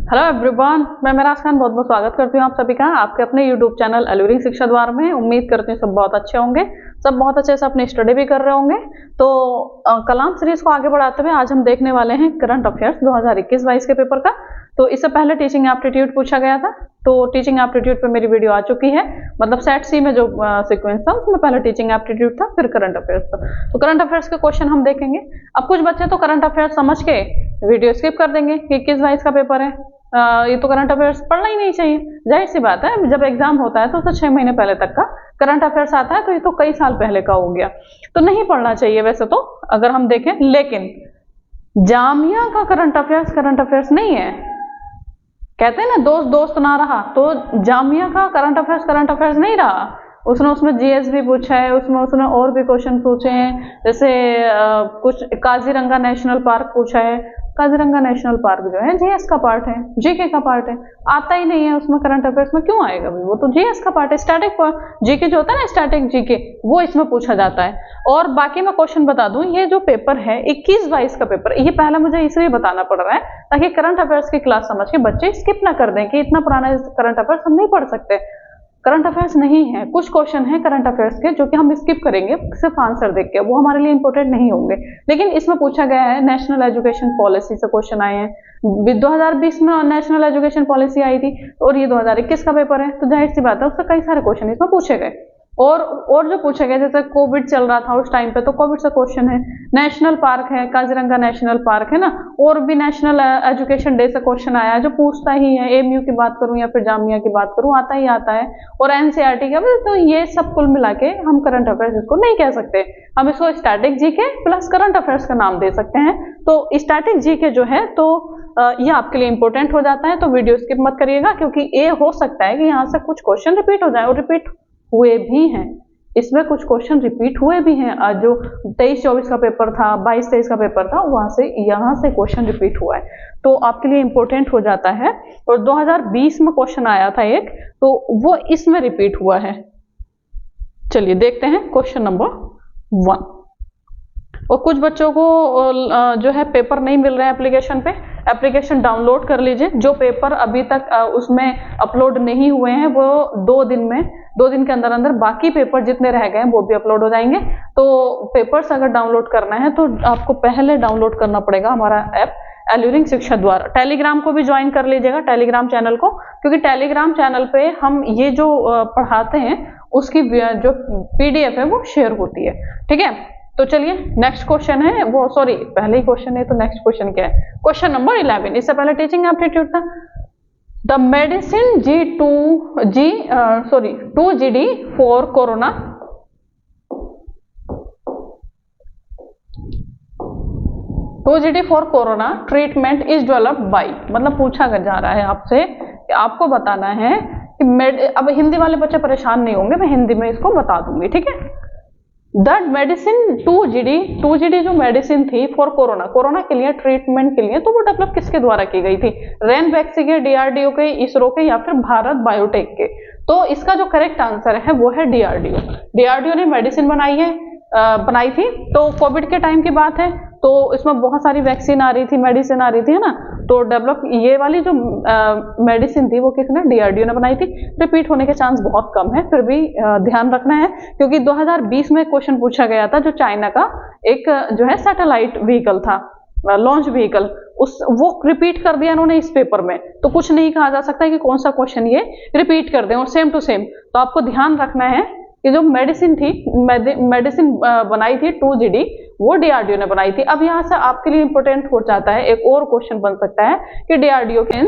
Hello everyone, मैं मेराज खान बहुत बहुत स्वागत करती हूँ आप सभी का आपके अपने यूट्यूब चैनल अलूरिंग शिक्षा द्वार में। उम्मीद करती हूँ सब बहुत अच्छे होंगे, सब बहुत अच्छे से अपनी स्टडी भी कर रहे होंगे। तो कलाम सीरीज को आगे बढ़ाते हुए आज हम देखने वाले हैं करंट अफेयर्स 2021-22 के पेपर का। तो इससे पहले टीचिंग एप्टीट्यूड पूछा गया था, तो टीचिंग एप्टीट्यूड पे मेरी वीडियो आ चुकी है। मतलब सेट सी में जो सीक्वेंस था उसमें पहले टीचिंग एप्टीट्यूड था, फिर करंट अफेयर्स था। तो करंट अफेयर्स के क्वेश्चन हम देखेंगे। अब कुछ बच्चे तो करंट अफेयर्स समझ के वीडियो स्किप कर देंगे कि 21-22 का पेपर है, ये तो करंट अफेयर्स पढ़ना ही नहीं चाहिए। जाहिर सी बात है, जब एग्जाम होता है तो उसे 6 महीने पहले तक का करंट अफेयर्स आता है, तो ये तो कई साल पहले का हो गया, तो नहीं पढ़ना चाहिए वैसे तो अगर हम देखें। लेकिन जामिया का करंट अफेयर्स नहीं है। कहते हैं ना दोस्त दोस्त ना रहा, तो जामिया का करंट अफेयर्स नहीं रहा। उसमें जीएस भी पूछा है, उसने और भी क्वेश्चन पूछे हैं, जैसे कुछ काजीरंगा नेशनल पार्क पूछा है। काजीरंगा नेशनल पार्क जो है जीएस का पार्ट है, जीके का पार्ट है, आता ही नहीं है उसमें। करंट अफेयर्स में क्यों आएगा भाई, वो तो जीएस का पार्ट है। स्टैटिक जीके जो होता है ना, स्टैटिक जीके, वो इसमें पूछा जाता है। और बाकी मैं क्वेश्चन बता दूं, ये जो पेपर है 21-22 का पेपर, ये पहला मुझे इसलिए बताना पड़ रहा है ताकि करंट अफेयर्स की क्लास समझ के बच्चे स्किप ना कर दें कि इतना पुराना करंट अफेयर्स हम नहीं पढ़ सकते। करंट अफेयर्स नहीं है, कुछ क्वेश्चन है करंट अफेयर्स के जो कि हम स्किप करेंगे सिर्फ आंसर देख के, वो हमारे लिए इंपॉर्टेंट नहीं होंगे। लेकिन इसमें पूछा गया है, नेशनल एजुकेशन पॉलिसी से क्वेश्चन आए हैं। 2020 में नेशनल एजुकेशन पॉलिसी आई थी और ये 2021 का पेपर है, तो जाहिर सी बात है उससे कई सारे क्वेश्चन इसमें पूछे गए। और जो पूछे गए, जैसे कोविड चल रहा था उस टाइम पे, तो कोविड से क्वेश्चन है। नेशनल पार्क है, काजीरंगा नेशनल पार्क है ना, और भी नेशनल एजुकेशन डे से क्वेश्चन आया जो पूछता ही है। एमयू की बात करूं या फिर जामिया की बात करूं, आता ही आता है। और एनसीईआरटी का भी, तो ये सब कुल मिला के हम करंट अफेयर्स इसको नहीं कह सकते, हम इसको static GK plus current affairs का नाम दे सकते हैं। तो स्टैटिक जीके जो है तो ये आपके लिए इंपॉर्टेंट हो जाता है, तो वीडियो स्किप मत करिएगा, क्योंकि ये हो सकता है कि यहाँ से कुछ क्वेश्चन रिपीट हो जाए, और रिपीट हुए भी हैं। इसमें कुछ क्वेश्चन रिपीट हुए भी हैं। आज जो 23-24 का पेपर था, 22-23 का पेपर था, वहां से यहाँ से क्वेश्चन रिपीट हुआ है, तो आपके लिए इंपॉर्टेंट हो जाता है। और 2020 में क्वेश्चन आया था एक, तो वो इसमें रिपीट हुआ है। चलिए देखते हैं क्वेश्चन नंबर 1। और कुछ बच्चों को जो है पेपर नहीं मिल रहा है एप्लीकेशन पे, एप्लीकेशन डाउनलोड कर लीजिए। जो पेपर अभी तक उसमें अपलोड नहीं हुए हैं वो 2 दिन के अंदर अंदर बाकी पेपर जितने रह गए हैं वो भी अपलोड हो जाएंगे। तो पेपर्स अगर डाउनलोड करना है तो आपको पहले डाउनलोड करना पड़ेगा हमारा ऐप अलूरिंग शिक्षा द्वारा। टेलीग्राम को भी ज्वाइन कर लीजिएगा, टेलीग्राम चैनल को, क्योंकि टेलीग्राम चैनल पे हम ये जो पढ़ाते हैं उसकी जो पीडीएफ है वो शेयर होती है। ठीक है, तो चलिए नेक्स्ट क्वेश्चन है, वो सॉरी पहले ही क्वेश्चन है, तो नेक्स्ट क्वेश्चन क्या है, क्वेश्चन नंबर 11। इससे पहले टीचिंग एप्टीट्यूड था। The medicine 2GD for corona treatment is developed by, मतलब पूछा जा रहा है आपसे कि आपको बताना है कि अब हिंदी वाले बच्चे परेशान नहीं होंगे, मैं हिंदी में इसको बता दूंगी। ठीक है, दैट मेडिसिन 2GD जो मेडिसिन थी फॉर कोरोना के लिए, ट्रीटमेंट के लिए, तो वो डेवलप किसके द्वारा की गई थी? रैनबैक्सी के, डीआरडीओ के, इसरो के, या फिर भारत बायोटेक के? तो इसका जो करेक्ट आंसर है वो है डीआरडीओ ने मेडिसिन बनाई थी। तो कोविड के टाइम की बात है, तो इसमें बहुत सारी वैक्सीन आ रही थी, मेडिसिन आ रही थी, है ना, तो डेवलप ये वाली जो मेडिसिन थी वो किसने? डीआरडीओ ने बनाई थी। रिपीट होने के चांस बहुत कम है, फिर भी ध्यान रखना है, क्योंकि 2020 में क्वेश्चन पूछा गया था जो चाइना का एक जो है सैटेलाइट व्हीकल था, लॉन्च व्हीकल, वो रिपीट कर दिया इन्होंने इस पेपर में। तो कुछ नहीं कहा जा सकता कि कौन सा क्वेश्चन ये रिपीट कर दें और सेम टू सेम। तो आपको ध्यान रखना है कि जो मेडिसिन बनाई थी 2GD, वो डीआरडीओ ने बनाई थी। अब यहां से आपके लिए इंपॉर्टेंट हो जाता है, एक और क्वेश्चन बन सकता है कि डीआरडीओ के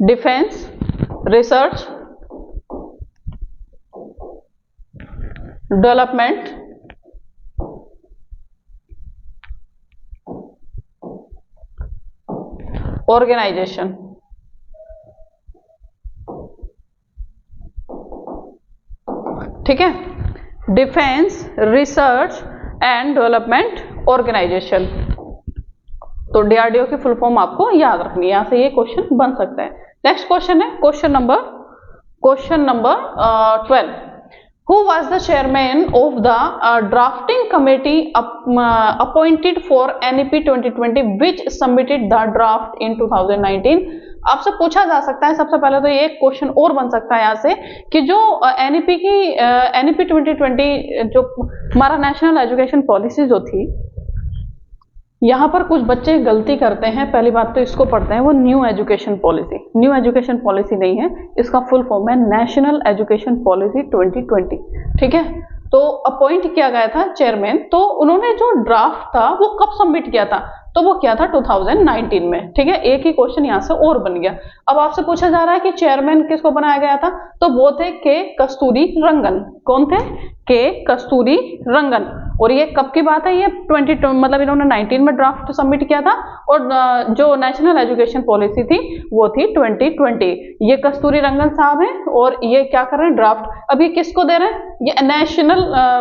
डिफेंस रिसर्च डेवलपमेंट ऑर्गेनाइजेशन। ठीक है, defence research and development organisation. तो डीआरडीओ की फुल फॉर्म आपको याद रखनी है, यहां से ये क्वेश्चन बन सकता है। नेक्स्ट क्वेश्चन है question number 12। Who was the chairman of the drafting committee appointed for NEP 2020 which submitted the draft in 2019? आपसे पूछा जा सकता है, सबसे पहले तो ये एक क्वेश्चन और बन सकता है यहाँ से कि जो NEP 2020 जो हमारा नेशनल एजुकेशन पॉलिसी जो थी, यहाँ पर कुछ बच्चे गलती करते हैं। पहली बात तो इसको पढ़ते हैं वो new education policy. New education policy नहीं है, इसका फुल फॉर्म है नेशनल एजुकेशन पॉलिसी 2020। ठीक है, तो अपॉइंट किया गया था चेयरमैन, तो उन्होंने जो ड्राफ्ट था वो कब सबमिट किया था? तो वो किया था 2019 में। ठीक है, एक ही क्वेश्चन यहाँ से और बन गया। अब आपसे पूछा जा रहा है कि चेयरमैन किसको बनाया गया था, तो वो थे के कस्तूरी रंगन। कौन थे? के कस्तूरी रंगन। और ये कब की बात है? ये 20 मतलब इन्होंने 19 में ड्राफ्ट सबमिट किया था और जो नेशनल एजुकेशन पॉलिसी थी वो थी 2020। ये कस्तूरी रंगन साहब हैं और ये क्या कर रहे हैं? ड्राफ्ट। अभी किसको दे रहे हैं? ये नेशनल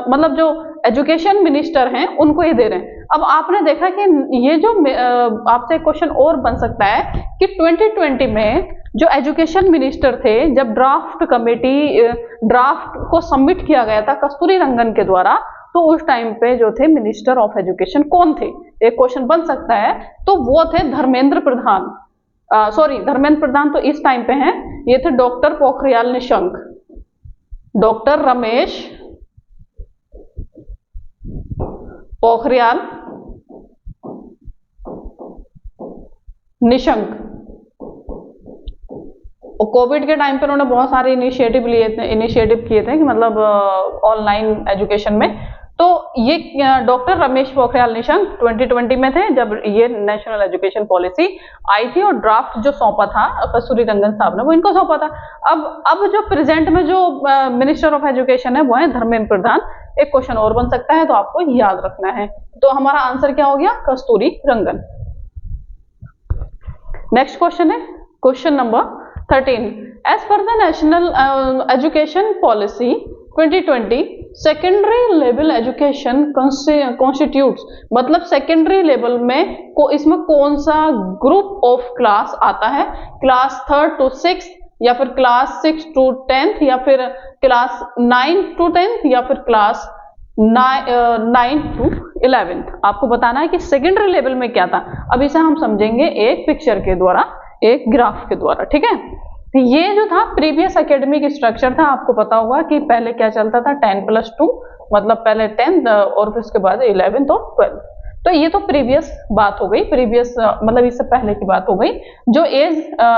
मतलब जो एजुकेशन मिनिस्टर हैं उनको ये दे रहे हैं। अब आपने देखा कि ये जो आपसे क्वेश्चन और बन सकता है कि 2020 में जो एजुकेशन मिनिस्टर थे, जब ड्राफ्ट कमेटी ड्राफ्ट को सबमिट किया गया था कस्तूरी रंगन के द्वारा, तो उस टाइम पे जो थे मिनिस्टर ऑफ एजुकेशन कौन थे? एक क्वेश्चन बन सकता है। तो वो थे धर्मेंद्र प्रधान। सॉरी, धर्मेंद्र प्रधान तो इस टाइम पे हैं, ये थे डॉक्टर पोखरियाल निशंक। डॉक्टर रमेश पोखरियाल निशंक। और कोविड के टाइम पे उन्होंने बहुत सारे इनिशिएटिव किए थे कि मतलब ऑनलाइन एजुकेशन में। तो ये डॉक्टर रमेश पोखरियाल निशंक 2020 में थे जब ये नेशनल एजुकेशन पॉलिसी आई थी, और ड्राफ्ट जो सौंपा था कस्तूरी रंगन साहब ने वो इनको सौंपा था। अब जो प्रेजेंट में जो मिनिस्टर ऑफ एजुकेशन है वो है धर्मेंद्र प्रधान। एक क्वेश्चन और बन सकता है, तो आपको याद रखना है। तो हमारा आंसर क्या हो गया? कस्तूरी रंगन। नेक्स्ट क्वेश्चन है question number 13। As per the national education policy 2020 secondary level education constitutes, मतलब सेकेंडरी लेवल में इसमें कौन सा ग्रुप ऑफ क्लास आता है? क्लास 3rd to 6th, या फिर क्लास 6 to 10th, या फिर क्लास 9 to 10th, या फिर क्लास 9 to 11th। आपको बताना है कि सेकेंडरी लेवल में क्या था। अब इसे हम समझेंगे एक पिक्चर के द्वारा, एक ग्राफ के द्वारा। ठीक है, ये जो था प्रीवियस एकेडमिक स्ट्रक्चर था। आपको पता होगा कि पहले क्या चलता था? 10+2, मतलब पहले 10 और फिर उसके बाद 11 और 12। तो ये तो प्रीवियस बात हो गई, प्रीवियस मतलब इससे पहले की बात हो गई। जो एज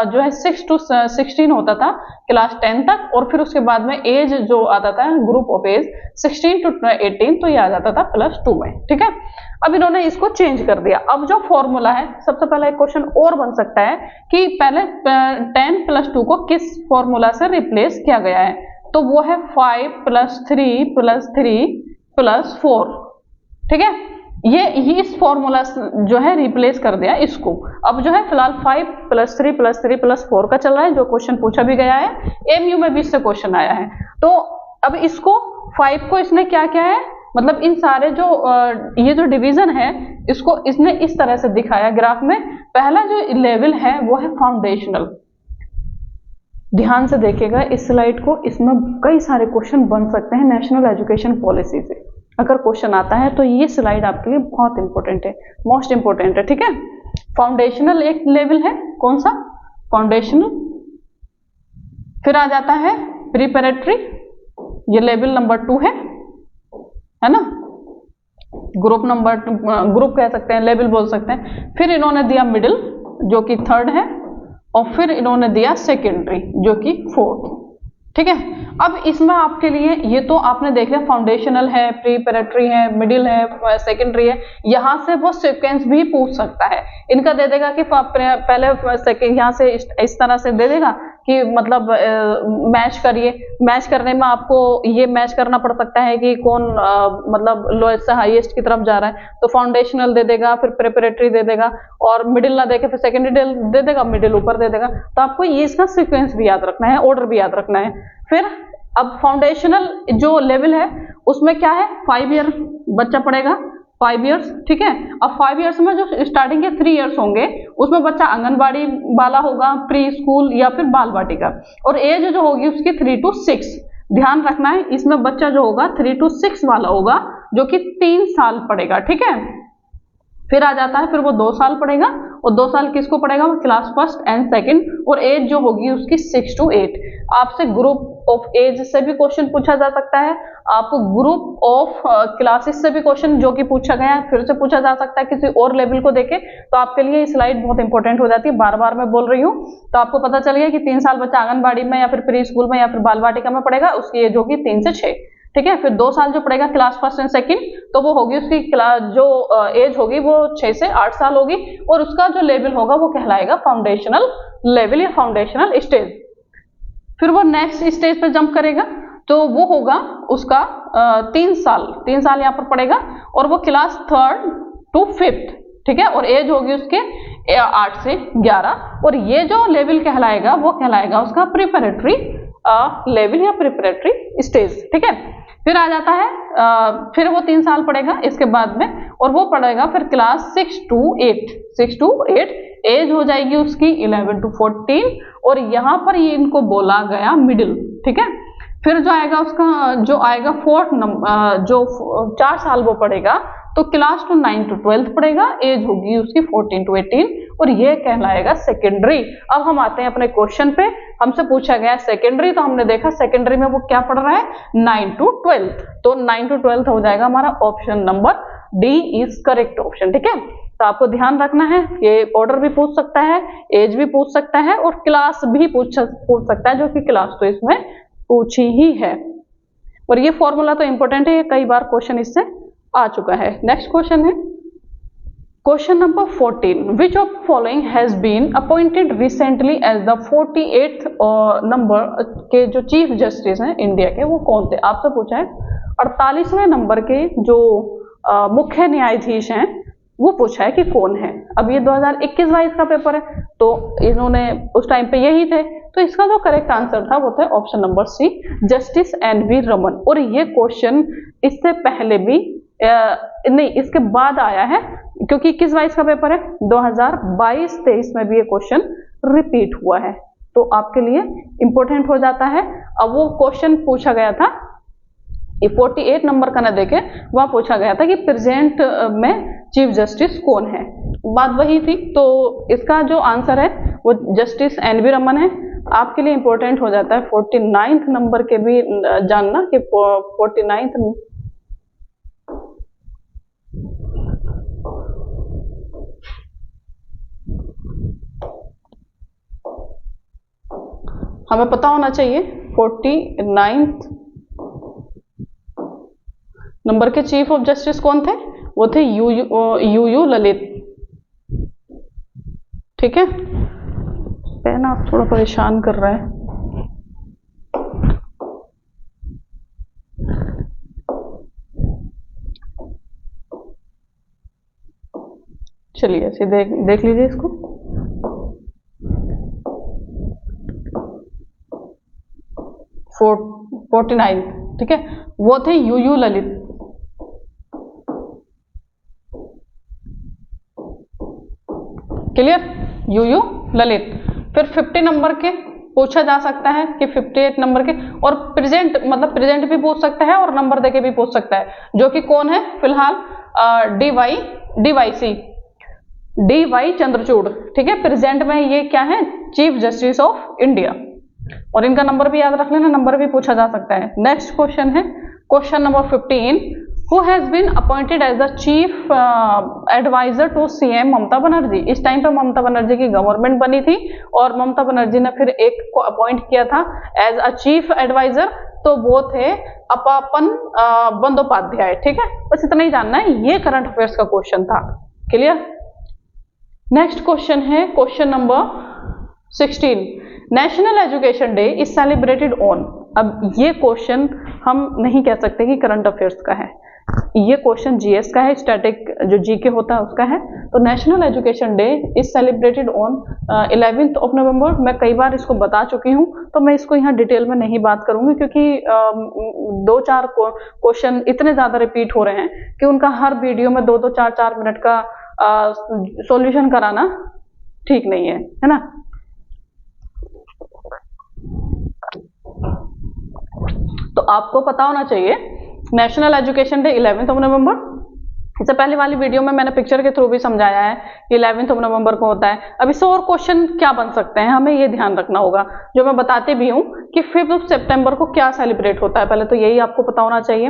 जो है 6 to 16 होता था क्लास 10 तक, और फिर उसके बाद में एज जो आता था ग्रुप ऑफ एज 16 to 18, तो ये आ जाता था +2 में। ठीक है, अब इन्होंने इसको चेंज कर दिया। अब जो फॉर्मूला है, सबसे पहले एक क्वेश्चन और बन सकता है कि पहले 10+2 को किस फॉर्मूला से रिप्लेस किया गया है? तो वो है 5 + 3 + 3 + 4। ठीक है, ये इस फॉर्मूला जो है रिप्लेस कर दिया इसको। अब जो है फिलहाल 5 + 3 + 3 + 4 का चल रहा है, जो क्वेश्चन पूछा भी गया है, एमयू में भी इससे क्वेश्चन आया है। तो अब इसको 5 को इसने क्या किया है, मतलब इन सारे जो ये जो डिवीजन है इसको इसने इस तरह से दिखाया ग्राफ में। पहला जो लेवल है वो है फाउंडेशनल। ध्यान से देखिएगा इस स्लाइड को, इसमें कई सारे क्वेश्चन बन सकते हैं नेशनल एजुकेशन पॉलिसी से। अगर क्वेश्चन आता है तो ये स्लाइड आपके लिए बहुत इंपॉर्टेंट है, मोस्ट इंपॉर्टेंट है। ठीक है, फाउंडेशनल एक लेवल है, कौन सा? फाउंडेशनल। फिर आ जाता है प्रिपरेटरी, ये लेवल नंबर 2 है ना। ग्रुप कह सकते हैं, लेवल बोल सकते हैं। फिर इन्होंने दिया मिडिल जो कि 3rd है, और फिर इन्होंने दिया सेकेंडरी जो कि 4th। ठीक है, अब इसमें आपके लिए ये तो आपने देख लिया, फाउंडेशनल है, प्रीपरेटरी है, मिडिल है, सेकेंडरी है। यहाँ से वो सीक्वेंस भी पूछ सकता है। इनका दे देगा कि पहले यहाँ से इस तरह से दे देगा कि मतलब मैच करिए। मैच करने में आपको ये मैच करना पड़ सकता है कि कौन मतलब लोएस्ट से हाईएस्ट की तरफ जा रहा है। तो फाउंडेशनल दे देगा, फिर प्रिपरेटरी दे देगा, और मिडिल ना देके फिर सेकेंडरी दे देगा, मिडिल ऊपर दे देगा। तो आपको ये इसका सीक्वेंस भी याद रखना है, ऑर्डर भी याद रखना है। फिर अब फाउंडेशनल जो लेवल है उसमें क्या है? 5 ईयर बच्चा पढ़ेगा, 5 इयर्स। ठीक है, अब 5 इयर्स में जो स्टार्टिंग के 3 इयर्स होंगे उसमें बच्चा आंगनबाड़ी वाला होगा, प्री स्कूल या फिर बाल वाटिका, और एज जो होगी उसकी 3 to 6। ध्यान रखना है इसमें बच्चा जो होगा 3 to 6 वाला होगा, जो कि 3 साल पढ़ेगा, ठीक है। फिर आ जाता है, फिर वो 2 साल पढ़ेगा, और 2 साल किसको पढ़ेगा, वो क्लास फर्स्ट एंड सेकंड, और एज जो होगी उसकी 6 to 8। आपसे ग्रुप ऑफ एज से भी क्वेश्चन पूछा जा सकता है, आपको ग्रुप ऑफ क्लासेस से भी क्वेश्चन जो कि पूछा गया है फिर से पूछा जा सकता है किसी और लेवल को देके। तो आपके लिए ये स्लाइड बहुत इंपॉर्टेंट हो जाती है, बार बार मैं बोल रही हूँ। तो आपको पता चल गया कि 3 साल बच्चा आंगनबाड़ी में या फिर प्री स्कूल में या फिर बाल वाटिका में पढ़ेगा, उसकी एज होगी 3 से 6, ठीक है। फिर 2 साल जो पढ़ेगा क्लास फर्स्ट एंड सेकंड, तो वो होगी उसकी क्लास जो एज होगी वो 6 से 8 साल होगी, और उसका जो लेवल होगा वो कहलाएगा फाउंडेशनल लेवल या फाउंडेशनल स्टेज। फिर वो नेक्स्ट स्टेज पे जंप करेगा, तो वो होगा उसका 3 साल यहाँ पर पढ़ेगा, और वो क्लास 3rd to 5th, ठीक है। और एज होगी उसके 8 से 11, और ये जो लेवल कहलाएगा वो कहलाएगा उसका प्रिपरेटरी लेवल या प्रिपरेटरी स्टेज, ठीक है। फिर आ जाता है फिर वो 3 साल पढ़ेगा इसके बाद में, और वो पढ़ेगा फिर क्लास 6 to 8, एज हो जाएगी उसकी 11 to 14, और यहाँ पर ये इनको बोला गया मिडिल, ठीक है। फिर जो आएगा उसका जो आएगा 4th नंबर, जो 4 साल वो पढ़ेगा, तो क्लास 9 to 12 पढ़ेगा, एज होगी उसकी 14 to 18, और ये कहलाएगा सेकेंडरी। अब हम आते हैं अपने क्वेश्चन पे, हमसे पूछा गया सेकेंडरी, तो हमने देखा सेकेंडरी में वो क्या पढ़ रहा है, 9 to 12, तो 9 to 12 हो जाएगा हमारा option number D is correct option, ठीक है। तो आपको ध्यान रखना है, ये ऑर्डर भी पूछ सकता है, एज भी पूछ सकता है, और क्लास भी पूछ सकता है, जो कि क्लास तो इसमें पूछी ही है। और ये फॉर्मूला तो इंपॉर्टेंट है, कई बार क्वेश्चन इससे आ चुका है। नेक्स्ट क्वेश्चन है question number 14, which of following has been appointed recently as the 48th number के जो चीफ जस्टिस हैं इंडिया के, वो कौन थे। आपसे पूछा है 48वें नंबर के जो मुख्य न्यायाधीश हैं वो पूछा है कि कौन है। अब ये 2021-22 का पेपर है, तो इन्होंने उस टाइम पे यही थे, तो इसका जो करेक्ट आंसर था वो था option number C, justice NV Raman. और ये क्वेश्चन इससे पहले भी नहीं, इसके बाद आया है, क्योंकि 21-22 का पेपर है, 2022-23 में भी ये क्वेश्चन रिपीट हुआ है, तो आपके लिए इंपॉर्टेंट हो जाता है। अब वो क्वेश्चन पूछा गया था, ये 48 नंबर का ना देखे, वहां पूछा गया था कि प्रेजेंट में चीफ जस्टिस कौन है, बात वही थी। तो इसका जो आंसर है वो जस्टिस NV रमन है। आपके लिए इंपॉर्टेंट हो जाता है 49th नंबर के भी जानना कि 49th हमें पता होना चाहिए 49th नंबर के चीफ ऑफ जस्टिस कौन थे, वो थे यू ललित, ठीक है। पेन आप थोड़ा परेशान कर रहा है। चलिए ऐसे देख लीजिए इसको। फोर 49, ठीक है, वो थे you Lalit. Clear, you Lalit. फिर 50 नंबर के पूछा जा सकता है कि 58 नंबर के, और प्रेजेंट मतलब प्रेजेंट भी पूछ सकता है और नंबर देके भी पूछ सकता है, जो कि कौन है फिलहाल, DY चंद्रचूड़, ठीक है। प्रेजेंट में ये क्या है, चीफ जस्टिस ऑफ इंडिया, और इनका नंबर भी याद रख लेना, नंबर भी पूछा जा सकता है। नेक्स्ट क्वेश्चन है question number 15, who has been appointed as the chief adviser to CM Mamata Banerjee. इस टाइम पे ममता बनर्जी की गवर्नमेंट बनी थी, और ममता बनर्जी ने फिर एक को अपॉइंट किया था एज अ चीफ एडवाइजर, तो वो थे अपापन बंदोपाध्याय, ठीक है। बस इतना ही जानना है, ये करंट अफेयर्स का क्वेश्चन था। क्लियर। नेक्स्ट क्वेश्चन है question number 16, national education day is celebrated on. अब ये क्वेश्चन हम नहीं कह सकते कि करंट अफेयर्स का है, ये क्वेश्चन GS का है, स्टैटिक जो GK होता है उसका है। तो national education day is celebrated on 11th of November। मैं कई बार इसको बता चुकी हूँ, तो मैं इसको यहाँ डिटेल में नहीं बात करूंगी, क्योंकि 2-4 क्वेश्चन इतने ज्यादा रिपीट हो रहे हैं कि उनका हर वीडियो में 2-2, 4-4 मिनट का सॉल्यूशन कराना ठीक नहीं है ना। तो आपको पता होना चाहिए नेशनल एजुकेशन डे 11th नवंबर। इससे पहले वाली वीडियो में मैंने पिक्चर के थ्रू भी समझाया है कि 11th नवंबर को होता है। अब इससे और क्वेश्चन क्या बन सकते हैं, हमें ये ध्यान रखना होगा, जो मैं बताती भी हूँ कि 5 सितंबर को क्या सेलिब्रेट होता है। पहले तो यही आपको पता होना चाहिए,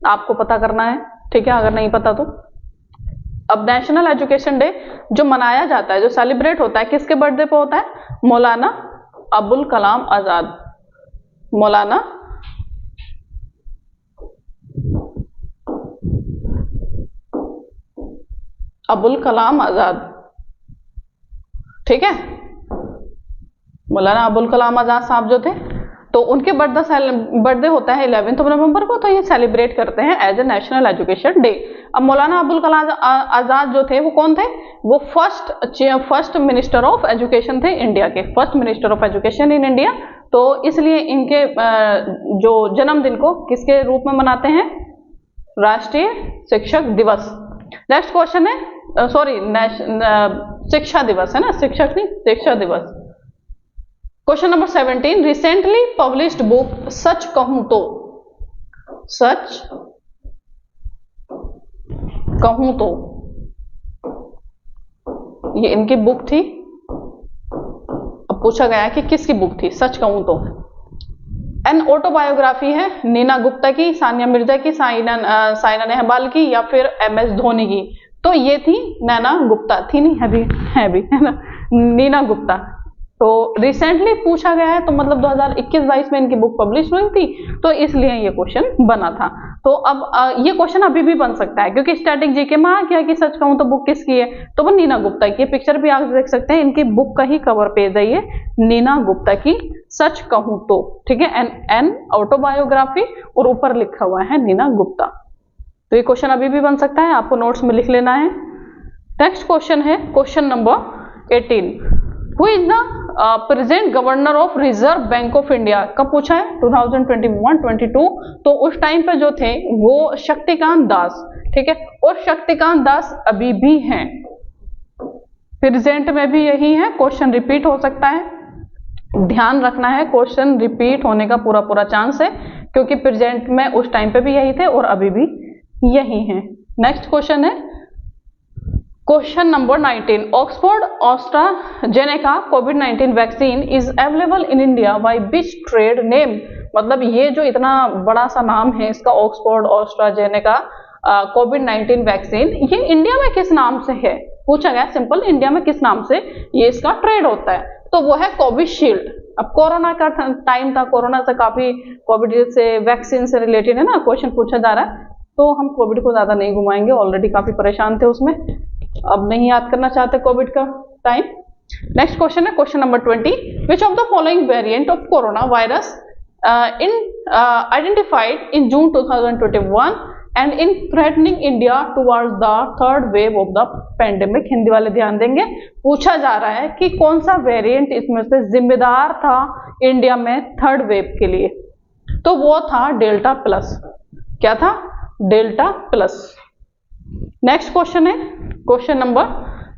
आपको पता करना है, ठीक है, अगर नहीं पता तो। अब नेशनल एजुकेशन डे जो मनाया जाता है, जो सेलिब्रेट होता है, किसके बर्थडे पे होता है? मौलाना अबुल कलाम आजाद। मौलाना अबुल कलाम आजाद, ठीक है। मौलाना अबुल कलाम आजाद साहब जो थे, तो उनके बर्थडे होता है 11th नवंबर को, तो ये सेलिब्रेट करते हैं as a national education day. अब मौलाना अबुल कलाम आजाद जो थे वो कौन थे? वो फर्स्ट मिनिस्टर ऑफ एजुकेशन थे इंडिया के, first minister of education in India. तो इसलिए इनके जो जन्मदिन को किसके रूप में मनाते हैं? राष्ट्रीय शिक्षक दिवस। नेक्स्ट क्वेश्चन है, सॉरी शिक्षा दिवस है ना, शिक्षक नहीं, शिक्षा दिवस। Question number 17, recently published book सच कहूं तो, सच कहूं तो, ये इनकी बुक थी। अब पूछा गया है कि किसकी बुक थी सच कहूं तो। एन ऑटोबायोग्राफी है नीना गुप्ता की, सानिया मिर्जा की, साइना नेहवाल की, या फिर MS धोनी की। तो ये थी नैना गुप्ता, थी नहीं, है भी है ना, नीना गुप्ता। तो रिसेंटली पूछा गया है, तो मतलब 2021-22 में इनकी बुक पब्लिश हुई थी, तो इसलिए ये क्वेश्चन बना था। तो अब ये क्वेश्चन अभी भी बन सकता है, क्योंकि स्टैटिक जीके में आ गया कि सच कहूं तो बुक किसकी है, तो वो नीना गुप्ता की। पिक्चर भी आप देख सकते हैं, इनकी बुक का ही कवर पेज है ये, नीना गुप्ता की सच कहूं तो, ठीक है। एन ऑटोबायोग्राफी और ऊपर लिखा हुआ है नीना गुप्ता। तो ये क्वेश्चन अभी भी बन सकता है, आपको नोट्स में लिख लेना है। नेक्स्ट क्वेश्चन है question number 18, who is the present governor of reserve bank of India. कब पूछा है? 2021-22। तो उस टाइम पे जो थे वो शक्तिकांत दास, ठीक है। और शक्तिकांत दास अभी भी हैं, प्रेजेंट में भी यही है। क्वेश्चन रिपीट हो सकता है, ध्यान रखना है, क्वेश्चन रिपीट होने का पूरा चांस है, क्योंकि प्रेजेंट में उस टाइम पे भी यही थे और अभी भी यही हैं। नेक्स्ट क्वेश्चन है question number 19, Oxford AstraZeneca covid vaccine is available in India by which trade name. मतलब ये जो इतना बड़ा सा नाम है इसका, ऑक्सफोर्ड एस्ट्राजेनेका कोविड-19 वैक्सीन, ये इंडिया में किस नाम से है? पूछा गया सिंपल, इंडिया में किस नाम से ये इसका ट्रेड होता है? तो वो है कोविशील्ड। अब कोरोना का टाइम था, कोरोना से काफी, कोविड से वैक्सीन से रिलेटेड है ना क्वेश्चन पूछा जा रहा है, तो हम कोविड को ज्यादा नहीं घुमाएंगे, ऑलरेडी काफी परेशान थे उसमें, अब नहीं याद करना चाहते कोविड का टाइम। नेक्स्ट क्वेश्चन है question number 20, which of the following variant of corona virus in identified in June 2021 and in threatening India towards the third wave of the pandemic. Hindi वाले ध्यान देंगे, पूछा जा रहा है कि कौन सा वेरिएंट इसमें से जिम्मेदार था इंडिया में थर्ड वेव के लिए, तो वो था डेल्टा प्लस। क्या था? Delta plus. नेक्स्ट क्वेश्चन है question number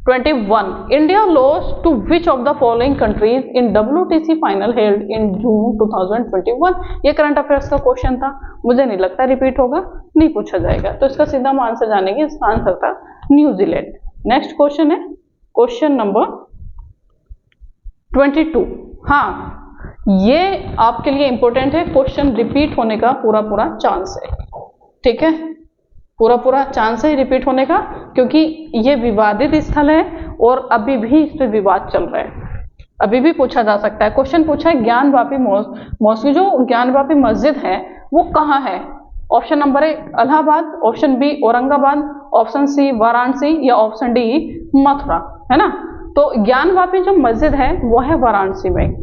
21, India lost to which of the following countries in WTC final held in June 2021। ये करंट अफेयर्स का क्वेश्चन था, मुझे नहीं लगता रिपीट होगा, नहीं पूछा जाएगा, तो इसका सीधा आंसर जानेंगे, इसका आंसर था न्यूजीलैंड। नेक्स्ट क्वेश्चन है क्वेश्चन नंबर 22। हाँ, ये आपके लिए इंपॉर्टेंट है, क्वेश्चन रिपीट होने का पूरा चांस है, ठीक है, पूरा चांस है रिपीट होने का, क्योंकि ये विवादित स्थल है और अभी भी इस पर विवाद चल रहा है, अभी भी पूछा जा सकता है। क्वेश्चन पूछा है ज्ञानवापी मॉस्क, जो ज्ञानवापी मस्जिद है वो कहाँ है? Option number 1 Allahabad, option B Aurangabad, option C Varanasi, या ऑप्शन डी मथुरा, है ना। तो ज्ञानवापी जो मस्जिद है वो है वाराणसी में।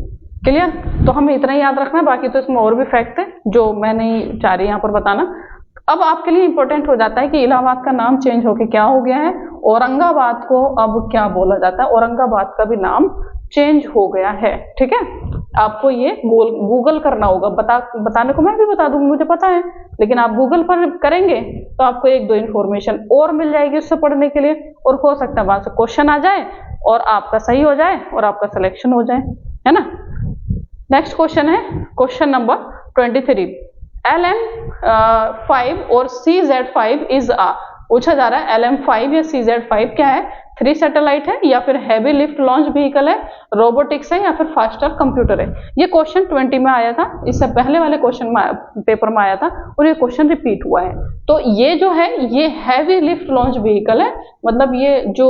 क्लियर? तो हमें इतना ही याद रखना है, बाकी तो इसमें और भी फैक्ट है जो मैं नहीं चाह रही यहाँ पर बताना। अब आपके लिए इंपॉर्टेंट हो जाता है कि इलाहाबाद का नाम चेंज होके क्या हो गया है, औरंगाबाद को अब क्या बोला जाता है, औरंगाबाद का भी नाम चेंज हो गया है, ठीक है। आपको ये गूगल करना होगा, बताने को मैं भी बता दूंगी, मुझे पता है, लेकिन आप गूगल पर करेंगे तो आपको 1-2 इन्फॉर्मेशन और मिल जाएगी उससे पढ़ने के लिए, और हो सकता है वहां से क्वेश्चन आ जाए और आपका सही हो जाए और आपका सिलेक्शन हो जाए, है ना। नेक्स्ट क्वेश्चन है क्वेश्चन नंबर 23, LM5 और CZ5 इज आ, पूछा जा रहा है LM5 या CZ5 क्या है, 3 सैटेलाइट है या फिर हैवी लिफ्ट लॉन्च व्हीकल है, रोबोटिक्स है या फिर फास्टर कंप्यूटर है। ये क्वेश्चन 20 में आया था, इससे पहले वाले क्वेश्चन पेपर में आया था और ये क्वेश्चन रिपीट हुआ है। तो ये जो है ये हैवी लिफ्ट लॉन्च व्हीकल है, मतलब ये जो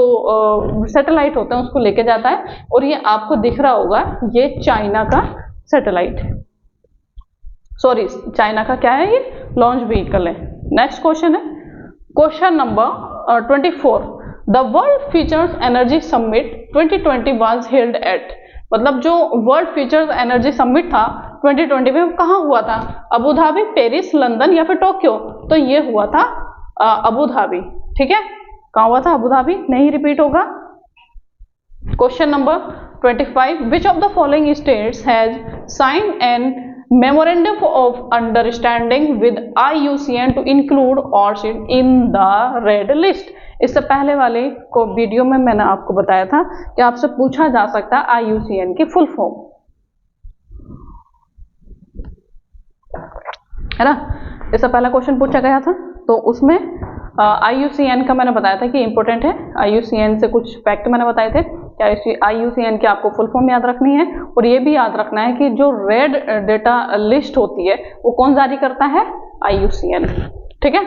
सैटेलाइट होते हैं उसको लेके जाता है और ये आपको दिख रहा होगा ये चाइना का सैटेलाइट है, सॉरी चाइना का क्या है, ये लॉन्च व्हीकल है। नेक्स्ट क्वेश्चन है question number 24, the world futures energy summit 2020 was held at, मतलब जो वर्ल्ड फ्यूचर्स एनर्जी समिट था 2020 में कहाँ हुआ था, अबू धाबी, पेरिस, लंदन या फिर टोक्यो, तो ये हुआ था अबू धाबी, ठीक है, कहाँ हुआ था, अबू धाबी, नहीं रिपीट होगा। Question number 25, which of the following states has signed an memorandum of understanding with IUCN to include orchid in the red list. इससे पहले वाले को वीडियो में मैंने आपको बताया था कि आपसे पूछा जा सकता है IUCN की फुल फॉर्म, है ना, इससे पहला क्वेश्चन पूछा गया था तो उसमें IUCN का मैंने बताया था कि इंपॉर्टेंट है, IUCN से कुछ फैक्ट मैंने बताए थे कि IUCN की आपको फुल फॉर्म याद रखनी है और ये भी याद रखना है कि जो रेड डेटा लिस्ट होती है वो कौन जारी करता है, IUCN, ठीक है।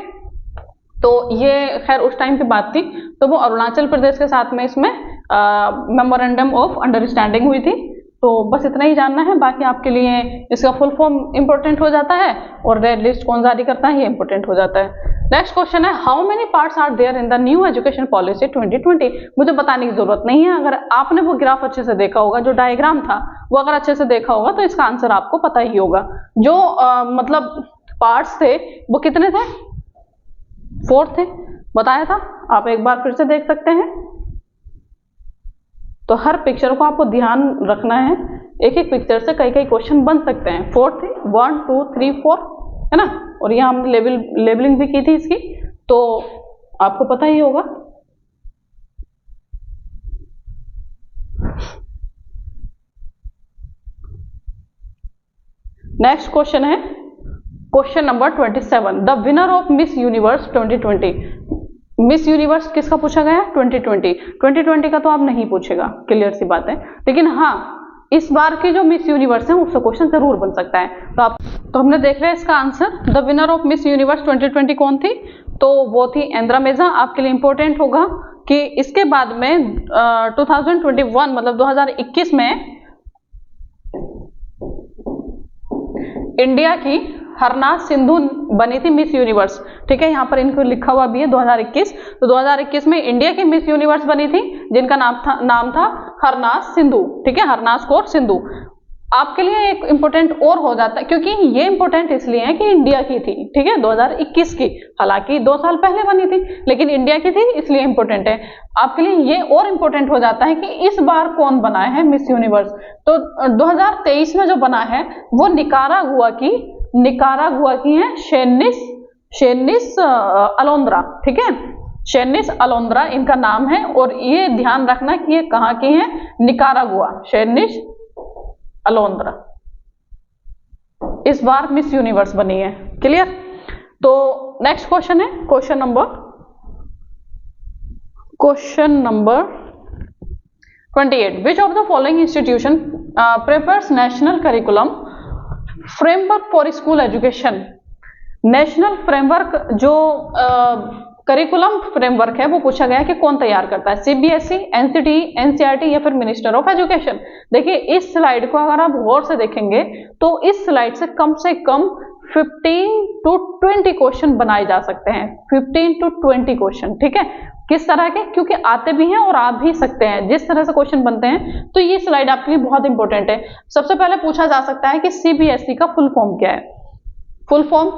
तो ये खैर उस टाइम की बात थी, तो वो अरुणाचल प्रदेश के साथ में इसमें मेमोरेंडम ऑफ अंडरस्टैंडिंग हुई थी। तो बस इतना ही जानना है, बाकी आपके लिए इसका फुल फॉर्म इंपॉर्टेंट हो जाता है और रेड लिस्ट कौन जारी करता है ये इंपॉर्टेंट हो जाता है। नेक्स्ट क्वेश्चन है how many parts are there in the new education policy 2020। मुझे बताने की जरूरत नहीं है, अगर आपने वो ग्राफ अच्छे से देखा होगा, जो डायग्राम था वो अगर अच्छे से देखा होगा तो इसका आंसर आपको पता ही होगा। जो मतलब पार्ट्स थे वो कितने थे, 4 थे, बताया था, आप एक बार फिर से देख सकते हैं। तो हर पिक्चर को आपको ध्यान रखना है, एक एक पिक्चर से कई कई क्वेश्चन बन सकते हैं। 4 थे, 1 2 3 4, है ना, और यहाँ हमने लेबलिंग भी की थी इसकी, तो आपको पता ही होगा। नेक्स्ट क्वेश्चन है question number 27, the winner of miss universe 2020। Miss universe किसका पूछा गया है, 2020 का तो आप नहीं पूछेगा, क्लियर सी बात है, लेकिन हाँ इस बार की जो मिस यूनिवर्स है उससे क्वेश्चन जरूर बन सकता है। तो हमने देख लिया इसका answer, the winner of miss universe 2020 कौन थी, तो वो थी एंद्रामेजा। आपके लिए इंपॉर्टेंट होगा कि इसके बाद में 2021 मतलब 2021 में इंडिया की हरनाज सिंधु बनी थी मिस यूनिवर्स, ठीक है, यहाँ पर इनको लिखा हुआ भी है 2021। तो 2021 में इंडिया की मिस यूनिवर्स बनी थी जिनका नाम था हरनाज सिंधु, ठीक है, हरनाज कौर सिंधु। आपके लिए एक इंपॉर्टेंट और हो जाता है, क्योंकि ये इंपॉर्टेंट इसलिए है कि इंडिया की थी, ठीक है, 2021 की, हालांकि 2 साल पहले बनी थी लेकिन इंडिया की थी इसलिए इंपॉर्टेंट है। आपके लिए ये और इंपॉर्टेंट हो जाता है कि इस बार कौन बना है मिस यूनिवर्स। तो 2023 में जो बना है वो निकारागुआ की है शेनिस अलोंद्रा, ठीक है, शेनिस अलोंद्रा इनका नाम है और ये ध्यान रखना कि ये कहाँ की है, निकारागुआ, शेनिस अलोंद्रा इस बार मिस यूनिवर्स बनी है, क्लियर। तो नेक्स्ट क्वेश्चन है question number 28, which of the following institution prepares national curriculum framework for school education. National framework जो करिकुलम फ्रेमवर्क है वो पूछा गया कि कौन तैयार करता है, CBSE, NCTE, NCERT या फिर मिनिस्टर ऑफ एजुकेशन। देखिए इस स्लाइड को अगर आप गौर से देखेंगे तो इस स्लाइड से कम 15 to 20 क्वेश्चन बनाए जा सकते हैं, 15 to 20 क्वेश्चन, ठीक है। किस तरह के, क्योंकि आते भी हैं और आ भी सकते हैं, जिस तरह से क्वेश्चन बनते हैं। तो ये स्लाइड आपके लिए बहुत इंपॉर्टेंट है। सबसे पहले पूछा जा सकता है कि CBSE का फुल फॉर्म क्या है। फुल फॉर्म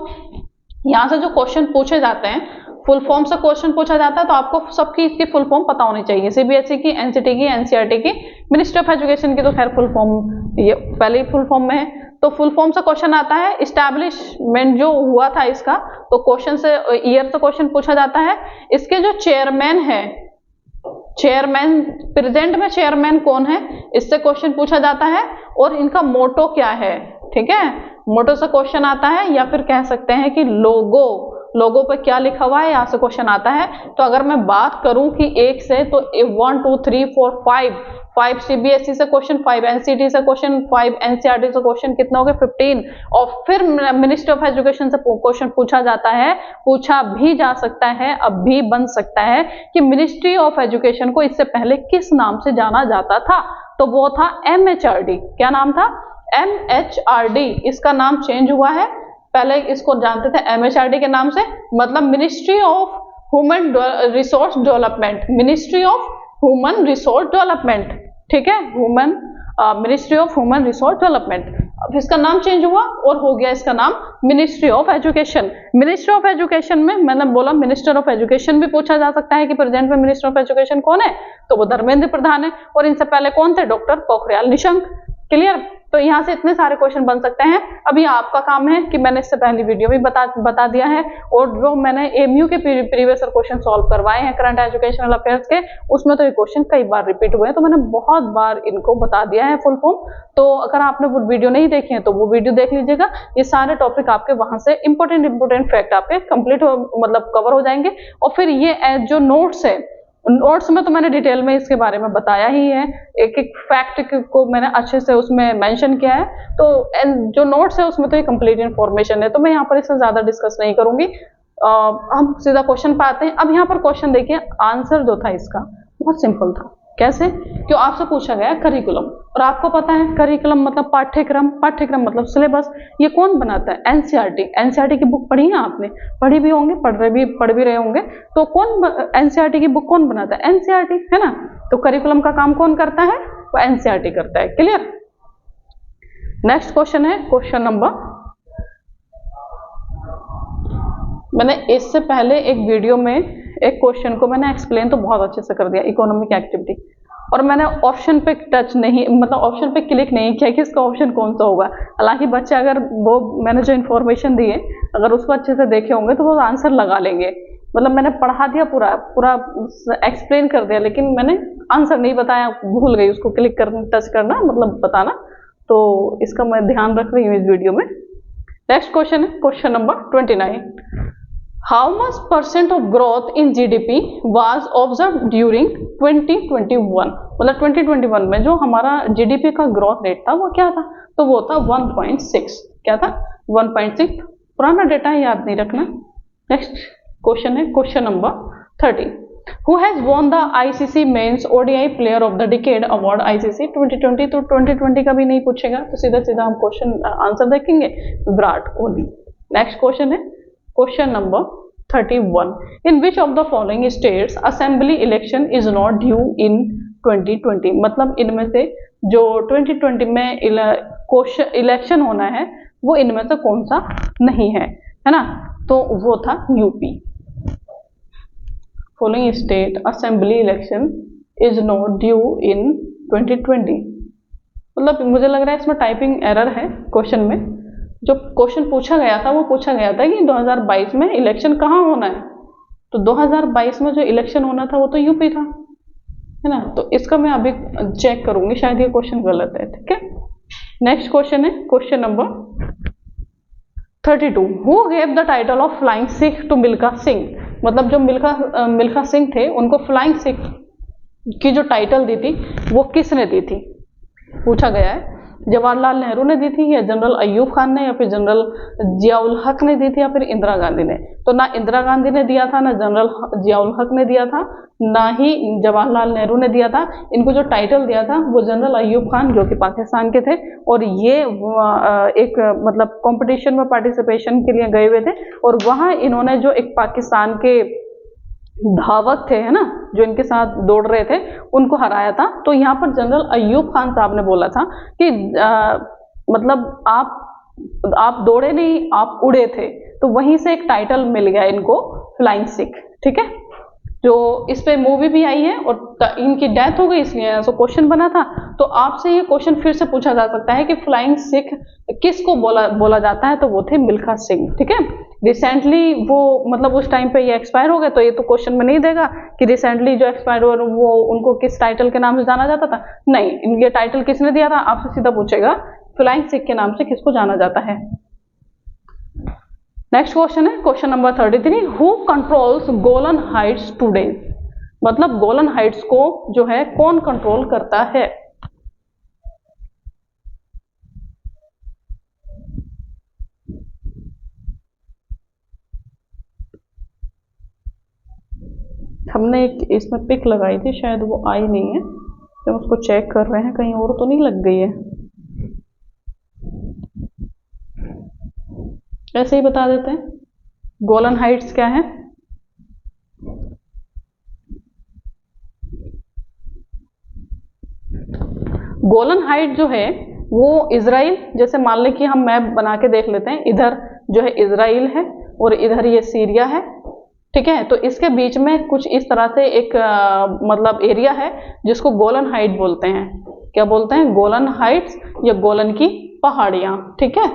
यहाँ से जो क्वेश्चन पूछे जाते हैं, फुल फॉर्म से क्वेश्चन पूछा जाता है तो आपको सबकी इसकी फुल फॉर्म पता होनी चाहिए, CBSE की, NCT की, NCERT की, मिनिस्ट्री ऑफ एजुकेशन की तो खैर फुल फॉर्म ये पहले ही फुल फॉर्म में है। तो फुल फॉर्म से क्वेश्चन आता है, इस्टेब्लिशमेंट जो हुआ था इसका, तो क्वेश्चन से ईयर से क्वेश्चन पूछा जाता है। इसके जो चेयरमैन है, चेयरमैन प्रेजेंट में चेयरमैन कौन है, इससे क्वेश्चन पूछा जाता है और इनका मोटो क्या है, ठीक है, मोटो से क्वेश्चन आता है, या फिर कह सकते हैं कि लोगो पे क्या लिखा हुआ है यहाँ से क्वेश्चन आता है। तो अगर मैं बात करूं कि 1 से, तो 1 2 3 4 5 सीबीएसई से क्वेश्चन, 5 एनसीटी से क्वेश्चन, 5 एनसीईआरटी से क्वेश्चन, कितना हो गया 15। और फिर मिनिस्ट्री ऑफ एजुकेशन से क्वेश्चन पूछा जाता है, पूछा भी जा सकता है, अब भी बन सकता है कि मिनिस्ट्री ऑफ एजुकेशन को इससे पहले किस नाम से जाना जाता था। तो वो था MHRD। क्या नाम था? MHRD। इसका नाम चेंज हुआ है, पहले इसको जानते थे MHRD के नाम से, मतलब ministry of human resource development, ministry of human resource development, ठीक है, ministry of human resource development. अब इसका नाम चेंज हुआ और हो गया इसका नाम ministry of education. Ministry of education में मैंने बोला मिनिस्टर ऑफ एजुकेशन भी पूछा जा सकता है कि प्रेजेंट में मिनिस्टर ऑफ एजुकेशन कौन है, तो वो धर्मेंद्र प्रधान है। और इनसे पहले कौन थे? डॉक्टर पोखरियाल निशंक। क्लियर? तो यहाँ से इतने सारे क्वेश्चन बन सकते हैं। अभी आपका काम है कि मैंने इससे पहली वीडियो में बता दिया है, और जो मैंने एमयू के प्रीवियस क्वेश्चन सॉल्व करवाए हैं करंट एजुकेशनल अफेयर्स के, उसमें तो ये क्वेश्चन कई बार रिपीट हुए हैं, तो मैंने बहुत बार इनको बता दिया है फुल फॉर्म। तो अगर आपने वो वीडियो नहीं देखी है तो वो वीडियो देख लीजिएगा। ये सारे टॉपिक आपके वहां से इंपॉर्टेंट फैक्ट आपके कंप्लीट मतलब कवर हो जाएंगे। और फिर ये जो नोट्स है, नोट्स में तो मैंने डिटेल में इसके बारे में बताया ही है, एक एक फैक्ट को मैंने अच्छे से उसमें मेंशन किया है। तो जो नोट्स है उसमें तो ये कंप्लीट इन्फॉर्मेशन है, तो मैं यहाँ पर इससे ज्यादा डिस्कस नहीं करूंगी। हम सीधा क्वेश्चन पे आते हैं। अब यहाँ पर क्वेश्चन देखिए, आंसर जो था इसका बहुत सिंपल था। कैसे? क्यों आपसे पूछा गया करिकुलम, और आपको पता है करिकुलम मतलब पाठ्यक्रम, पाठ्यक्रम मतलब सिलेबस। ये कौन बनाता है? एनसीईआरटी। एनसीईआरटी की बुक पढ़ी है आपने? पढ़ी भी होंगे, पढ़ भी रहे होंगे। तो कौन एनसीईआरटी की बुक कौन बनाता है? एनसीईआरटी, है ना। तो करिकुलम का काम कौन करता है? वो एनसीईआरटी करता है। क्लियर? नेक्स्ट क्वेश्चन है क्वेश्चन नंबर, मैंने इससे पहले एक वीडियो में एक क्वेश्चन को मैंने एक्सप्लेन तो बहुत अच्छे से कर दिया, इकोनॉमिक एक्टिविटी, और मैंने ऑप्शन पे टच नहीं, मतलब ऑप्शन पे क्लिक नहीं किया कि इसका ऑप्शन कौन सा होगा। हालांकि बच्चे अगर वो मैंने जो इन्फॉर्मेशन दी है अगर उसको अच्छे से देखे होंगे तो वो आंसर लगा लेंगे। मतलब मैंने पढ़ा दिया, पूरा एक्सप्लेन कर दिया, लेकिन मैंने आंसर नहीं बताया, भूल गई उसको क्लिक करना, टच करना, मतलब बताना। तो इसका मैं ध्यान रख रही हूँ इस वीडियो में। नेक्स्ट क्वेश्चन है question number 29। How much % of growth in GDP was observe during 2021? मतलब 2021 में जो हमारा जीडीपी का ग्रोथ रेट था वो क्या था? तो वो था 1.6। क्या था? 1.6। पुराना डेटा याद नहीं रखना। नेक्स्ट क्वेश्चन है question number 30। Who has won the ICC Men's ODI Player of the Decade Award ICC 2020? तो 2020 का भी नहीं पूछेगा, तो सीधा सीधा हम क्वेश्चन आंसर देखेंगे, विराट कोहली। नेक्स्ट क्वेश्चन है question number 31। In which of the following states assembly election is not due in 2020? मतलब इनमें से जो 2020 में इलेक्शन होना है वो इनमें से कौन सा नहीं है ना? तो वो था UP. Following state assembly election is not due in 2020। मतलब मुझे लग रहा है इसमें टाइपिंग एरर है क्वेश्चन में। जो क्वेश्चन पूछा गया था वो पूछा गया था कि 2022 में इलेक्शन कहाँ होना है, तो 2022 में जो इलेक्शन होना था वो तो यूपी था, है ना। तो इसका मैं अभी चेक करूंगी, शायद ये क्वेश्चन गलत है। ठीक है, नेक्स्ट क्वेश्चन है question number 32। Who gave the title of flying Sikh to Milkha Singh? मतलब जो मिल्खा सिंह थे उनको फ्लाइंग सिख की जो टाइटल दी थी वो किसने दी थी, पूछा गया है। जवाहरलाल नेहरू ने दी थी, या जनरल अयूब खान ने, या फिर जनरल जियाउल हक ने दी थी, या फिर इंदिरा गांधी ने? तो ना इंदिरा गांधी ने दिया था, ना जनरल जियाउल हक ने दिया था, ना ही जवाहरलाल नेहरू ने दिया था। इनको जो टाइटल दिया था वो जनरल अयूब खान जो कि पाकिस्तान के थे, और ये एक मतलब कंपटीशन में पार्टिसिपेशन के लिए गए हुए थे, और वहाँ इन्होंने जो एक पाकिस्तान के धावक थे, है ना, जो इनके साथ दौड़ रहे थे, उनको हराया था। तो यहाँ पर जनरल अयूब खान साहब ने बोला था कि मतलब आप दौड़े नहीं, आप उड़े थे। तो वहीं से एक टाइटल मिल गया इनको, फ्लाइंग सिख। ठीक है, जो इस पे मूवी भी आई है, और इनकी डेथ हो गई इसलिए ऐसा क्वेश्चन बना था। तो आपसे ये क्वेश्चन फिर से पूछा जा सकता है कि फ्लाइंग सिख किसको बोला जाता है? तो वो थे मिल्खा सिंह। ठीक है, रिसेंटली वो मतलब उस टाइम पे ये एक्सपायर हो गए, तो ये तो क्वेश्चन में नहीं देगा कि रिसेंटली जो एक्सपायर हुए वो उनको किस टाइटल के नाम से जाना जाता था। नहीं, इनके टाइटल किसने दिया था? आपसे सीधा पूछेगा फ्लाइंग सिख के नाम से किसको जाना जाता है। नेक्स्ट क्वेश्चन है question number 33, who controls Golan Heights today, मतलब गोलन हाइट्स को जो है कौन कंट्रोल करता है। हमने एक इसमें पिक लगाई थी, शायद वो आई नहीं है, तो हम उसको चेक कर रहे हैं कहीं और तो नहीं लग गई है। ऐसे ही बता देते हैं, गोलन हाइट्स क्या है। गोलन हाइट जो है वो इजराइल, जैसे मान लें कि हम मैप बना के देख लेते हैं, इधर जो है इजराइल है और इधर ये सीरिया है, ठीक है। तो इसके बीच में कुछ इस तरह से एक मतलब एरिया है जिसको गोलन हाइट बोलते हैं। क्या बोलते हैं? गोलन हाइट्स या गोलन की पहाड़ियां, ठीक है।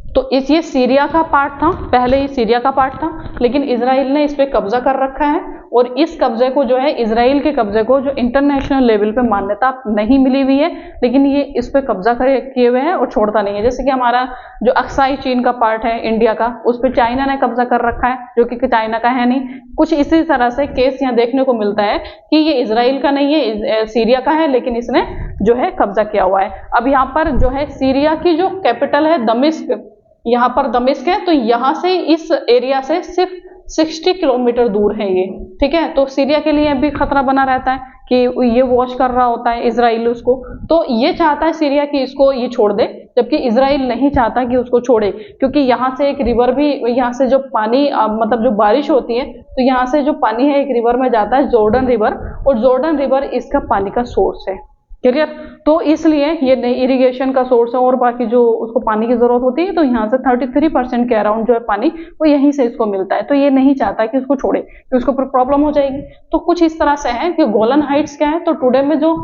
तो ये सीरिया का पार्ट था, पहले ही सीरिया का पार्ट था, लेकिन इजराइल ने इस पे कब्जा कर रखा है और इस कब्जे को जो है, इजराइल के कब्जे को जो इंटरनेशनल लेवल पे मान्यता नहीं मिली हुई है, लेकिन ये इस पे कब्जा किए हुए हैं और छोड़ता नहीं है। जैसे कि हमारा जो अक्साई चीन का पार्ट है इंडिया का, उस पर चाइना ने कब्जा कर रखा है, जो कि चाइना का है नहीं। कुछ इसी तरह से केस यहाँ देखने को मिलता है कि ये इजराइल का नहीं है, सीरिया का है, लेकिन इसने जो है कब्जा किया हुआ है। अब यहाँ पर जो है सीरिया की जो कैपिटल है दमिश्क, यहाँ पर दमिश्क है, तो यहाँ से इस एरिया से सिर्फ 60 किलोमीटर दूर है ये, ठीक है। तो सीरिया के लिए भी खतरा बना रहता है कि ये वॉच कर रहा होता है इजराइल उसको, तो ये चाहता है सीरिया कि इसको ये छोड़ दे, जबकि इजराइल नहीं चाहता कि उसको छोड़े, क्योंकि यहाँ से एक रिवर भी, यहाँ से जो पानी मतलब जो बारिश होती है, तो यहाँ से जो पानी है एक रिवर में जाता है, जॉर्डन रिवर, और जॉर्डन रिवर इसका पानी का सोर्स है, क्लियर। तो इसलिए ये नई इरिगेशन का सोर्स है और बाकी जो उसको पानी की जरूरत होती है, तो यहाँ से 33% के अराउंड जो है पानी वो यहीं से इसको मिलता है। तो ये नहीं चाहता कि उसको छोड़े, कि उसको प्रॉब्लम हो जाएगी। तो कुछ इस तरह से है कि गोलन हाइट्स क्या है, तो टुडे में जो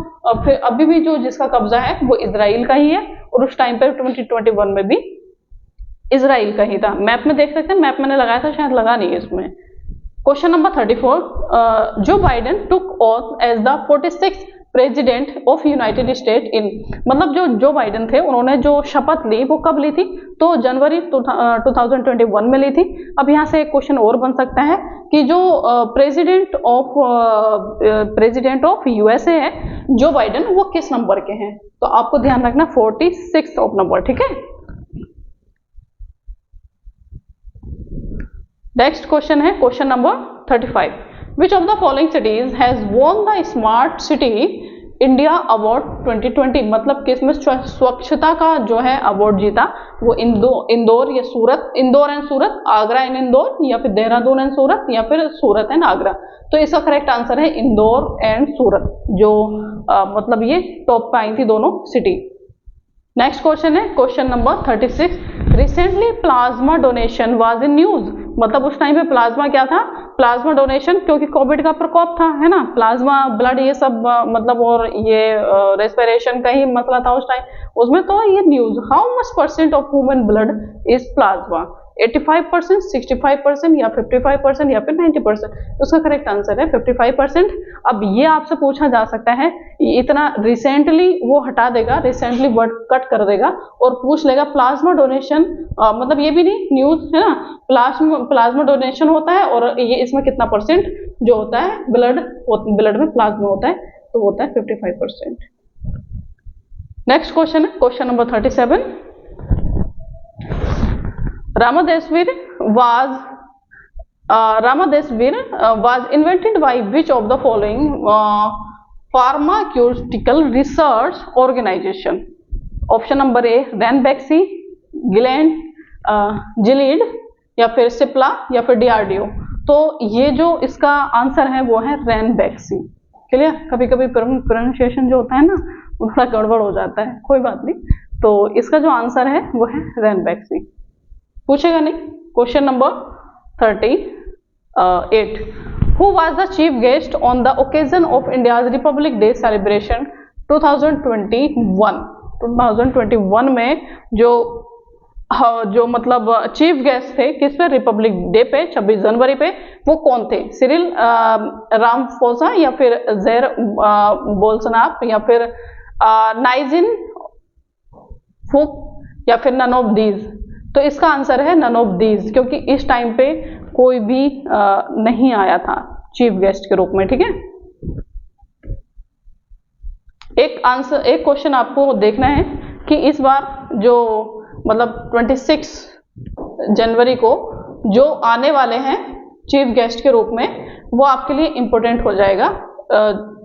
फिर अभी भी जो जिसका कब्जा है वो इजराइल का ही है, और उस टाइम पे 2021 में भी इजराइल का ही था। मैप में देख सकते हैं, मैप मैंने लगाया था, शायद लगा नहीं है इसमें। Question number 34, Joe Biden took of as the 46th president of United State in, मतलब जो बाइडेन थे उन्होंने जो शपथ ली वो कब ली थी, तो जनवरी 2021 में ली थी। अब यहाँ से एक क्वेश्चन और बन सकता है कि जो प्रेसिडेंट ऑफ यूएसए है जो बाइडेन, वो किस नंबर के हैं, तो आपको ध्यान रखना 46 नंबर, ठीक है। नेक्स्ट क्वेश्चन है question number 35, which of the following cities has won the smart city India award 2020, मतलब किसमें स्वच्छता का जो है अवार्ड जीता, वो इंदौर या सूरत, इंदौर एंड सूरत, आगरा एंड इंदौर, या फिर देहरादून एंड सूरत, या फिर सूरत एंड आगरा। तो इसका करेक्ट आंसर है इंदौर एंड सूरत, जो मतलब ये टॉप पे आई थी दोनों सिटी। नेक्स्ट क्वेश्चन है question number 36, recently plasma donation was in news, मतलब उस टाइम पे प्लाज्मा क्या था, प्लाज्मा डोनेशन, क्योंकि कोविड का प्रकोप था, है ना, प्लाज्मा ब्लड ये सब मतलब, और ये रेस्पिरेशन का ही मसला था उस टाइम, उसमें तो ये news, how much percent of human blood is plasma, 85%, 65% या 55% या फिर 90%, उसका करेक्ट आंसर है 55%। अब ये आपसे पूछा जा सकता है, इतना रिसेंटली वो हटा देगा, रिसेंटली वर्ड कट कर देगा और पूछ लेगा प्लाज्मा डोनेशन, मतलब ये भी नहीं न्यूज है ना, प्लाज्मा डोनेशन होता है और ये इसमें कितना परसेंट जो होता है ब्लड में प्लाज्मा होता है, तो होता है 55%। नेक्स्ट क्वेश्चन है question number 37, Ramadesvir was invented by which of the following pharmaceutical research organization? Option number A Ranbaxy, Gilead, या फिर सिप्ला, या फिर डीआरडीओ। तो ये जो इसका आंसर है वो है रैनबैक्सी, क्लियर। कभी कभी प्रोनाउंसिएशन जो होता है ना वो थोड़ा गड़बड़ हो जाता है, कोई बात नहीं। तो इसका जो आंसर है वो है रैनबैक्सी, पूछेगा नहीं। Question number 38, who was the chief guest on the occasion of India's Republic day celebration 2021 में जो मतलब चीफ गेस्ट थे किस पे, रिपब्लिक डे पे 26 जनवरी पे, वो कौन थे, सिरिल रामफोसा, या फिर जैर बोल्सनाप, या फिर नाइजिन, फुक या फिर नन ऑफ दीज? तो इसका आंसर है नन ऑफ दीज, क्योंकि इस टाइम पे कोई भी नहीं आया था चीफ गेस्ट के रूप में। ठीक है, एक क्वेश्चन आपको देखना है कि इस बार जो मतलब 26 जनवरी को जो आने वाले हैं चीफ गेस्ट के रूप में, वो आपके लिए इंपॉर्टेंट हो जाएगा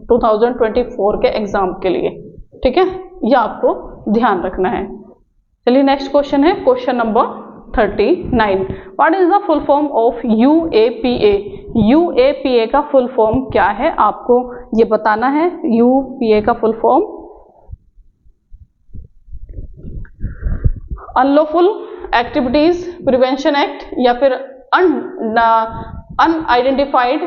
2024 के एग्जाम के लिए। ठीक है, ये आपको ध्यान रखना है। चलिए नेक्स्ट क्वेश्चन है question number 39। What is the full form of UAPA? UAPA का फुल फॉर्म क्या है, आपको ये बताना है। UPA का full form unlawful activities prevention act, या फिर अनआइडेंटिफाइड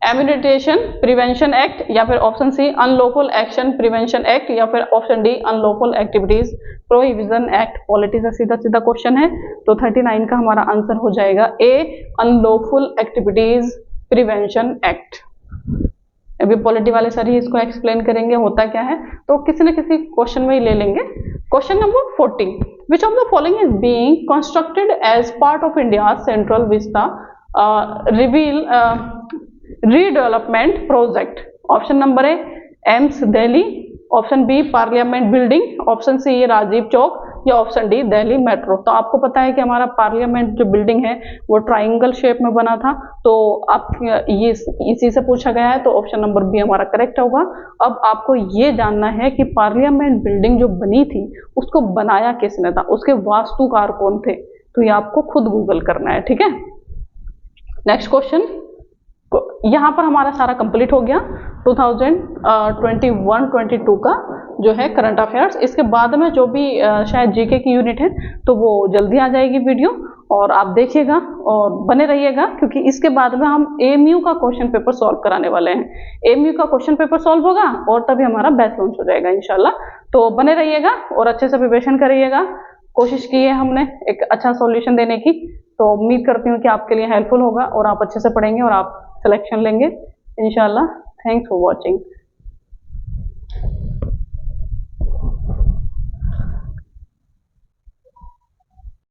एम्यूनिटेशन प्रिवेंशन एक्ट, या फिर option C unlawful action prevention act, या फिर option D unlawful activities prohibition act. Polity से सीधा सीधा क्वेश्चन है, तो 39 का हमारा आंसर हो जाएगा ए, अनलॉफुल एक्टिविटीज प्रिवेंशन एक्ट। अभी पॉलिटी वाले सर ही इसको एक्सप्लेन करेंगे होता क्या है, तो किसी न किसी क्वेश्चन में ही ले लेंगे। Question number 40, which of the following is being constructed as part of India central vista redevelopment project? Option number A AIIMS Delhi, option B parliament building, option C Rajiv Chowk, या ऑप्शन डी दिल्ली मेट्रो। तो आपको पता है कि हमारा पार्लियामेंट जो building है वो ट्राइंगल शेप में बना था, तो आप ये इसी से पूछा गया है, तो ऑप्शन नंबर बी हमारा करेक्ट होगा। अब आपको ये जानना है कि पार्लियामेंट बिल्डिंग जो बनी थी उसको बनाया किसने था, उसके वास्तुकार कौन थे, तो ये आपको खुद गूगल करना है। ठीक है, नेक्स्ट क्वेश्चन, यहाँ पर हमारा सारा कंप्लीट हो गया 2021-22 का जो है करंट अफेयर्स। इसके बाद में जो भी शायद जीके की यूनिट है तो वो जल्दी आ जाएगी वीडियो, और आप देखिएगा और बने रहिएगा, क्योंकि इसके बाद में हम AMU का क्वेश्चन पेपर सॉल्व कराने वाले हैं। AMU का क्वेश्चन पेपर सॉल्व होगा और तभी हमारा बैच लॉन्च हो जाएगा इंशाल्लाह। तो बने रहिएगा और अच्छे से प्रिपरेशन करिएगा। कोशिश की है हमने एक अच्छा सॉल्यूशन देने की, तो उम्मीद करती हूँ कि आपके लिए हेल्पफुल होगा और आप अच्छे से पढ़ेंगे और आप सिलेक्शन लेंगे इंशाल्लाह। Thanks for watching.